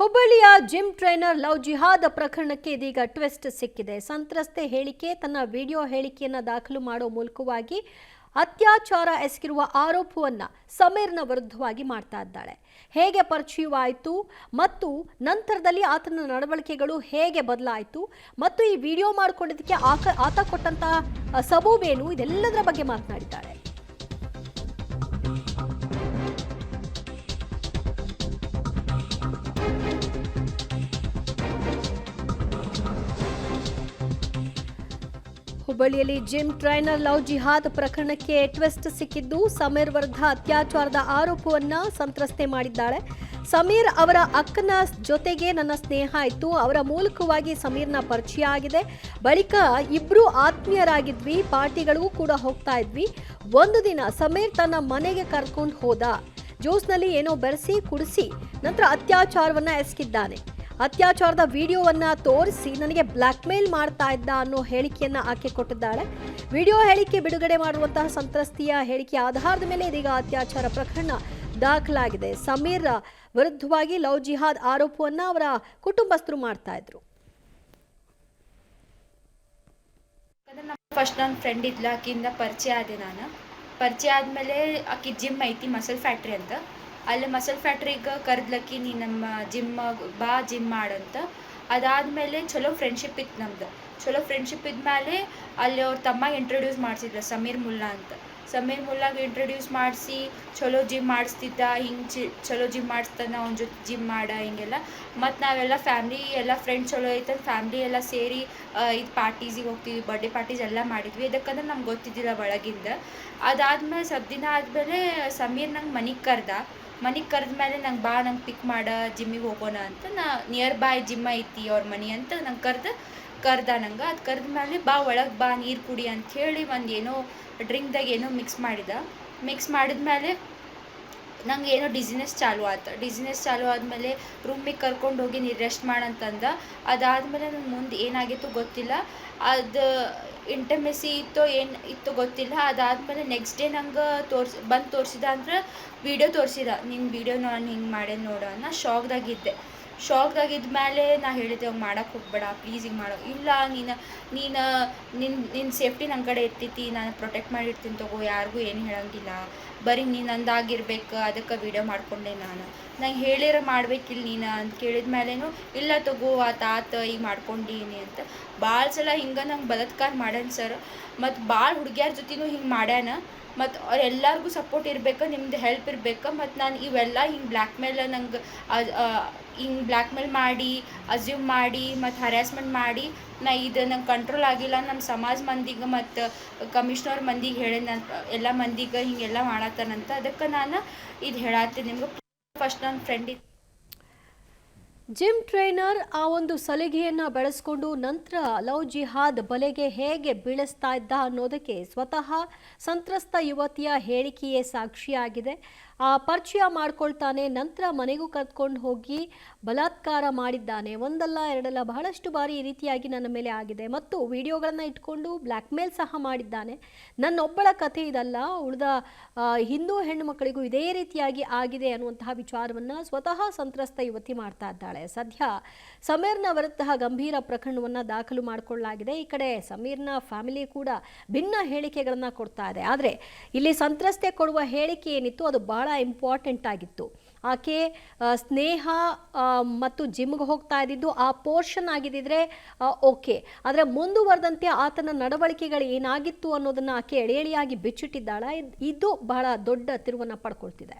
ಹುಬ್ಬಳ್ಳಿಯ gym trainer love ಜಿಹಾದ್ ಪ್ರಕರಣಕ್ಕೆ ಇದೀಗ ಟ್ವಿಸ್ಟ್ ಸಿಕ್ಕಿದೆ. ಸಂತ್ರಸ್ತೆ ಹೇಳಿಕೆ ತನ್ನ ವಿಡಿಯೋ ಹೇಳಿಕೆಯನ್ನು ದಾಖಲು ಮಾಡೋ ಮೂಲಕವಾಗಿ ಅತ್ಯಾಚಾರ ಎಸಗಿರುವ ಆರೋಪವನ್ನ ಸಮೀರ್ನ ವಿರುದ್ಧವಾಗಿ ಮಾಡ್ತಾ ಇದ್ದಾಳೆ. ಹೇಗೆ ಪರಿಚಯವಾಯಿತು ಮತ್ತು ನಂತರದಲ್ಲಿ ಆತನ ನಡವಳಿಕೆಗಳು ಹೇಗೆ ಬದಲಾಯಿತು ಮತ್ತು ಈ ವಿಡಿಯೋ ಮಾಡಿಕೊಂಡಿದ್ದಕ್ಕೆ ಆತ ಕೊಟ್ಟಂತಹ ಸಬೂಬೇನು ಇದೆಲ್ಲದರ ಬಗ್ಗೆ ಮಾತನಾಡಿದ್ದಾಳೆ. ಹುಬ್ಬಳ್ಳಿಯಲ್ಲಿ ಜಿಮ್ ಟ್ರೈನರ್ ಲವ್ ಜಿಹಾದ್ ಪ್ರಕರಣಕ್ಕೆ ಟ್ವಿಸ್ಟ್ ಸಿಕ್ಕಿದ್ದು, ಸಮೀರ್ ವಿರುದ್ಧ ಅತ್ಯಾಚಾರದ ಆರೋಪವನ್ನ ಸಂತ್ರಸ್ತೆ ಮಾಡಿದ್ದಾಳೆ. ಸಮೀರ್ ಅವರ ಅಕ್ಕನ ಜೊತೆಗೆ ನನ್ನ ಸ್ನೇಹ ಇತ್ತು. ಅವರ ಮೂಲಕವಾಗಿ ಸಮೀರ್ನ ಪರಿಚಯ ಆಗಿದೆ. ಬಳಿಕ ಇಬ್ರು ಆತ್ಮೀಯರಾಗಿದ್ವಿ, ಪಾರ್ಟಿಗಳಿಗೂ ಕೂಡ ಹೋಗ್ತಾ ಇದ್ವಿ. ಒಂದು ದಿನ ಸಮೀರ್ ತನ್ನ ಮನೆಗೆ ಕರ್ಕೊಂಡು ಹೋದ. ಜ್ಯೂಸ್ನಲ್ಲಿ ಏನೋ ಬೆರೆಸಿ ಕುಡಿಸಿ ನಂತರ ಅತ್ಯಾಚಾರವನ್ನ ಎಸಗಿದ್ದಾನೆ. ಅತ್ಯಾಚಾರದ ವಿಡಿಯೋವನ್ನ ತೋರಿಸಿ ನನಗೆ ಬ್ಲ್ಯಾಕ್ ಮೇಲ್ ಮಾಡ್ತಾ ಇದ್ದ ಅನ್ನೋ ಹೇಳಿಕೆಯನ್ನ ಆಕೆ ಕೊಟ್ಟಿದ್ದಾಳೆ. ವಿಡಿಯೋ ಹೇಳಿಕೆ ಬಿಡುಗಡೆ ಮಾಡುವಂತಹ ಸಂತ್ರಸ್ತೆಯ ಹೇಳಿಕೆ ಆಧಾರದ ಮೇಲೆ ಇದೀಗ ಅತ್ಯಾಚಾರ ಪ್ರಕರಣ ದಾಖಲಾಗಿದೆ. ಸಮೀರ್ ವಿರುದ್ಧವಾಗಿ ಲವ್ ಜಿಹಾದ್ ಆರೋಪವನ್ನ ಅವರ ಕುಟುಂಬಸ್ಥರು ಮಾಡ್ತಾ ಇದ್ರು. ಫಸ್ಟ್ ನನ್ನ ಫ್ರೆಂಡ್ ಇದ್ಲ, ಆಕಿಂದ ಪರಿಚಯ ಆದೆ. ನಾನು ಪರಿಚಯ ಆದಮೇಲೆ ಆಕಿ ಜಿಮ್ ಐತಿ ಮಸಲ್ ಫ್ಯಾಕ್ಟ್ರಿ ಅಂತ, ಅಲ್ಲಿ ಮಸಲ್ ಫ್ಯಾಕ್ಟ್ರಿಗೆ ಕರೆದ್ಲಕ್ಕಿ ನೀ ನಮ್ಮ ಬಾ ಜಿಮ್ ಮಾಡಂತ. ಅದಾದಮೇಲೆ ಚಲೋ ಫ್ರೆಂಡ್ಶಿಪ್ ಇತ್ತು ನಮ್ದು. ಚಲೋ ಫ್ರೆಂಡ್ಶಿಪ್ ಇದ್ಮೇಲೆ ಅಲ್ಲಿ ಅವ್ರ ತಮ್ಮ ಇಂಟ್ರೊಡ್ಯೂಸ್ ಮಾಡಿಸಿದ್ರು ಸಮೀರ್ ಮುಲ್ಲಾ ಅಂತ. ಸಮೀರ್ ಮುಲ್ಲಾಗೆ ಇಂಟ್ರೊಡ್ಯೂಸ್ ಮಾಡಿಸಿ ಚಲೋ ಜಿಮ್ ಮಾಡಿಸ್ತಿದ್ದ. ಹಿಂಗೆ ಚಲೋ ಜಿಮ್ ಮಾಡಿಸ್ತಾನೆ, ಅವನ ಜೊತೆ ಜಿಮ್ ಮಾಡ ಹಿಂಗೆಲ್ಲ. ಮತ್ತು ನಾವೆಲ್ಲ ಫ್ಯಾಮ್ಲಿ ಎಲ್ಲ ಫ್ರೆಂಡ್ಸ್ ಚಲೋ ಐತಂದು ಫ್ಯಾಮ್ಲಿ ಎಲ್ಲ ಸೇರಿ ಇದು ಪಾರ್ಟೀಸಿಗೆ ಹೋಗ್ತಿದ್ವಿ, ಬರ್ಡೇ ಪಾರ್ಟೀಸ್ ಎಲ್ಲ ಮಾಡಿದ್ವಿ. ಇದಕ್ಕಂದ್ರೆ ನಮ್ಗೆ ಗೊತ್ತಿದ್ದಿಲ್ಲ ಒಳಗಿಂದ. ಅದಾದಮೇಲೆ ಸ್ವಲ್ಪ ದಿನ ಆದಮೇಲೆ ಸಮೀರ್ ನಂಗೆ ಮನೆಗೆ ಕರೆದ್ಮೇಲೆ ನಂಗೆ ಬಾ, ನಂಗೆ ಪಿಕ್ ಮಾಡ, ಜಿಮ್ಮಿಗೆ ಹೋಗೋಣ ಅಂತ. ನಿಯರ್ ಬೈ ಜಿಮ್ ಐತಿ ಅವ್ರ ಮನೆ ಅಂತ ನಂಗೆ ಕರ್ದ ನಂಗೆ. ಅದು ಕರೆದ್ಮೇಲೆ ಬಾ ಒಳಗೆ ಬಾ ನೀರು ಕುಡಿ ಅಂಥೇಳಿ ಒಂದು ಏನೋ ಡ್ರಿಂಕ್ದಾಗ ಏನೋ ಮಿಕ್ಸ್ ಮಾಡಿದ್ಮೇಲೆ ನಂಗೆ ಏನೋ ಡಿಸಿನೆಸ್ ಚಾಲು ಆದಮೇಲೆ ರೂಮಿಗೆ ಕರ್ಕೊಂಡು ಹೋಗಿ ನೀರು ರೆಸ್ಟ್ ಮಾಡಂತಂದ. ಅದಾದಮೇಲೆ ನಂಗೆ ಮುಂದೆ ಏನಾಗಿತ್ತು ಗೊತ್ತಿಲ್ಲ. ಅದು ಇಂಟಮೆಸಿ ಏನು ಇತ್ತು ಗೊತ್ತಿಲ್ಲ. ಅದಾದಮೇಲೆ ನೆಕ್ಸ್ಟ್ ಡೇ ನಂಗೆ ತೋರಿಸಿದ ಅಂದ್ರೆ ವಿಡಿಯೋ ತೋರಿಸಿದ, ನಿನ್ನ ವಿಡಿಯೋ ನಾನು ಹಿಂಗೆ ಮಾಡೇನು ನೋಡು. ನಾ ಶಾಕ್ದಾಗಿದ್ಮೇಲೆ ನಾ ಹೇಳಿದೆ ಅವ್ನು ಮಾಡೋಕ್ಕೆ ಹೋಗ್ಬೇಡ ಪ್ಲೀಸ್, ಹಿಂಗೆ ಮಾಡೋ ಇಲ್ಲ, ನಿನ್ನ ಸೇಫ್ಟಿ ನನ್ನ ಕಡೆ ಇರ್ತೈತಿ, ನಾನು ಪ್ರೊಟೆಕ್ಟ್ ಮಾಡಿರ್ತೀನಿ ತಗೋ, ಯಾರಿಗೂ ಏನು ಹೇಳೋಂಗಿಲ್ಲ, ಬರೀ ನೀನು ನಂದಾಗಿರ್ಬೇಕು, ಅದಕ್ಕೆ ವಿಡಿಯೋ ಮಾಡಿಕೊಂಡೆ. ನಂಗೆ ಹೇಳಿರ ಮಾಡ್ಬೇಕಿಲ್ಲ ನೀನು ಅಂತ ಕೇಳಿದ ಮೇಲೇನು ಇಲ್ಲ ತಗೋ ಆತ ಈಗ ಮಾಡ್ಕೊಂಡೀನಿ ಅಂತ. ಭಾಳ ಸಲ ಹಿಂಗೆ ನಂಗೆ ಬಲಾತ್ಕಾರ ಮಾಡ್ಯಾನ ಸರ್. ಮತ್ತು ಭಾಳ ಹುಡುಗಿಯರ ಜೊತೆನೂ ಹಿಂಗೆ ಮಾಡ್ಯಾನ. ಮತ್ತು ಅವ್ರೆಲ್ಲರಿಗೂ ಸಪೋರ್ಟ್ ಇರಬೇಕು, ನಿಮ್ದು ಹೆಲ್ಪ್ ಇರಬೇಕು. ಮತ್ತು ನಾನು ಇವೆಲ್ಲ ಹಿಂಗೆ ಬ್ಲ್ಯಾಕ್ ಮೇಲ್ ಮಾಡಿ ಅಸ್ಯೂಮ್ ಮಾಡಿ ಮತ್ತು ಹರ್ಯಾಸ್ಮೆಂಟ್ ಮಾಡಿ ಇದು ನಂಗೆ ಕಂಟ್ರೋಲ್ ಆಗಿಲ್ಲ. ನಮ್ಮ ಸಮಾಜ ಮಂದಿಗೆ ಮತ್ತು ಕಮಿಷ್ನರ್ ಮಂದಿಗೆ ಹೇಳಿ ನಾನು ಎಲ್ಲ ಮಂದಿಗೆ ಹಿಂಗೆಲ್ಲ ಮಾಡತ್ತಾನಂತ. ಅದಕ್ಕೆ ನಾನು ಇದು ಹೇಳತ್ತೀನಿ ನಿಮ್ಗೆ. ಫಸ್ಟ್ ನನ್ನ ಫ್ರೆಂಡ್ ಜಿಮ್ ಟ್ರೈನರ್ ಆ ಒಂದು ಸಲಿಗೆಯನ್ನು ಬೆಳೆಸ್ಕೊಂಡು ನಂತರ ಲವ್ ಜಿಹಾದ್ ಬಲೆಗೆ ಹೇಗೆ ಬೀಳಿಸ್ತಾ ಇದ್ದ ಅನ್ನೋದಕ್ಕೆ ಸ್ವತಃ ಸಂತ್ರಸ್ತ ಯುವತಿಯ ಹೇಳಿಕೆಯೇ ಸಾಕ್ಷಿಯಾಗಿದೆ. ಆ ಪರಿಚಯ ಮಾಡ್ಕೊಳ್ತಾನೆ, ನಂತರ ಮನೆಗೂ ಕರ್ಕೊಂಡು ಹೋಗಿ ಬಲಾತ್ಕಾರ ಮಾಡಿದ್ದಾನೆ. ಒಂದಲ್ಲ ಎರಡಲ್ಲ ಬಹಳಷ್ಟು ಬಾರಿ ಈ ರೀತಿಯಾಗಿ ನನ್ನ ಮೇಲೆ ಆಗಿದೆ ಮತ್ತು ವಿಡಿಯೋಗಳನ್ನು ಇಟ್ಕೊಂಡು ಬ್ಲ್ಯಾಕ್ ಮೇಲ್ ಸಹ ಮಾಡಿದ್ದಾನೆ. ನನ್ನೊಬ್ಬಳ ಕಥೆ ಇದಲ್ಲ, ಉಳಿದ ಹಿಂದೂ ಹೆಣ್ಣು ಮಕ್ಕಳಿಗೂ ಇದೇ ರೀತಿಯಾಗಿ ಆಗಿದೆ ಅನ್ನುವಂತಹ ವಿಚಾರವನ್ನು ಸ್ವತಃ ಸಂತ್ರಸ್ತ ಯುವತಿ ಮಾಡ್ತಾ ಇದ್ದಾಳೆ. ಸದ್ಯ ಸಮೀರ್ನ ವಿರುದ್ಧ ಗಂಭೀರ ಪ್ರಕರಣವನ್ನು ದಾಖಲು ಮಾಡಿಕೊಳ್ಳಲಾಗಿದೆ. ಈ ಕಡೆ ಸಮೀರ್ನ ಫ್ಯಾಮಿಲಿ ಕೂಡ ಭಿನ್ನ ಹೇಳಿಕೆಗಳನ್ನು ಕೊಡ್ತಾ ಇದೆ. ಆದರೆ ಇಲ್ಲಿ ಸಂತ್ರಸ್ತೆ ಕೊಡುವ ಹೇಳಿಕೆ ಏನಿತ್ತು ಅದು ಬಹಳ ಇಂಪಾರ್ಟೆಂಟ್ ಆಗಿತ್ತು. ಆಕೆ ಸ್ನೇಹ ಮತ್ತು ಜಿಮ್ಗೆ ಹೋಗ್ತಾ ಇದ್ದಿದ್ದು ಆ ಪೋರ್ಷನ್ ಆಗಿದ್ದಿದ್ರೆ ಓಕೆ, ಆದರೆ ಮುಂದುವರೆದಂತೆ ಆತನ ನಡವಳಿಕೆಗಳು ಏನಾಗಿತ್ತು ಅನ್ನೋದನ್ನು ಆಕೆ ಎಳೆಯಾಗಿ ಬಿಚ್ಚಿಟ್ಟಿದ್ದಾಳೆ. ಇದು ಬಹಳ ದೊಡ್ಡ ತಿರುವನ್ನು ಪಡ್ಕೊಳ್ತಿದೆ.